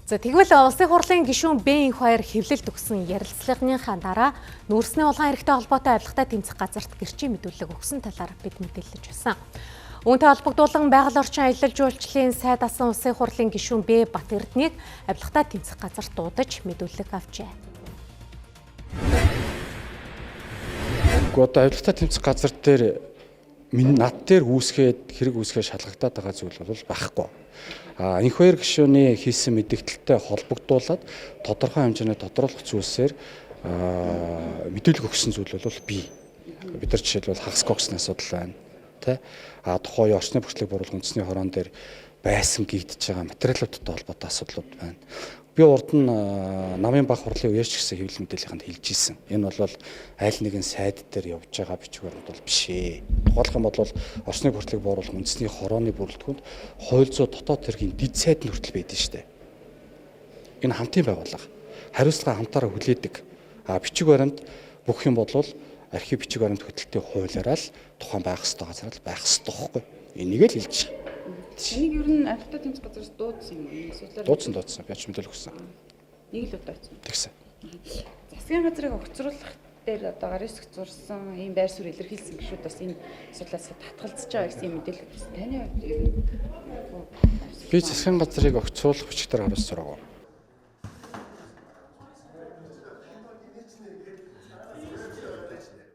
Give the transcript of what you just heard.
За тэгвэл улсын хурлын гишүүн Б2 хэвлэлд өгсөн ярилцлагынхаа дараа нүүрсний улаан эрхтэй холбоотой авилгатай тэмцэх газарт гэрчийн мэдүүлэг өгсөн талаар бид мэдээлж байсан. Үүнтэй холбогдуулан байгаль орчин аялал жуулчлалын сайд асан улсын хурлын гишүүн Б Бат Эрдэнэийг авилгатай тэмцэх газарт дуудаж мэдүүлэг авчээ. Одоо авилгатай тэмцэх газар дээр над дээр хэрэг үүсгээд шалгагдаад байгаа зүйл бол байхгүй. Энх хоёр гишүүний хийсэн мэдээлэлтэй холбогдуулаад тодорхой хэмжээний тодруулах зүйлсээр мэдээлэл өгсөн зүйл бол бий. Бид нар жишээлбэл хагас коксны асуудал байна. Тухайн орчны бүрчлэг буруулах үндэсний хорон дээр байсан гэгдэж байгаа материалуудтай холбоотой асуудлууд байна. Би урд нь намын баг хурлын үеэрч гэсэн хэвлэл мэдээллийнхэнд хэлж ийсэн. Энэ бол аль нэгэн сайд дээр явж байгаа бичиг баримт бол биш ээ. Тухайлх юм бол орчны бүртлэг бууруулах үндэсний хорооны бүрэлдэхүүнд хууль зүйн дотоод хэргийн дэд сайд нь хүртэл байдэн штэ. Энэ хамтын байгууллага. Хариуцлага хамтаараа хүлээдэг. Бичиг баримт бүх юм бол архив бичиг баримт хөтөлбөрийн хуулиараа л тухайн байх ёстой газар байх ёстой байхгүй. Энийг л хэлж байгаа. Энийг ер нь авилгатай тэмцэх газраас дуудсан юм уу? Дуудсан. Би ч мэдээлэл өгсөн. Нэг л удаа авсан. Тэгсэн. Засгийн газрыг огцруулах дээр одоо гарын хэсэг зурсан ийм байр суурь илэрхийлсэн гişүүд бас энэ асуудлаас татгалзаж байгаа гэсэн мэдээлэл өгсөн. Таны хувьд би засгийн газрыг огцруулах бичгээр харуулж сураагүй.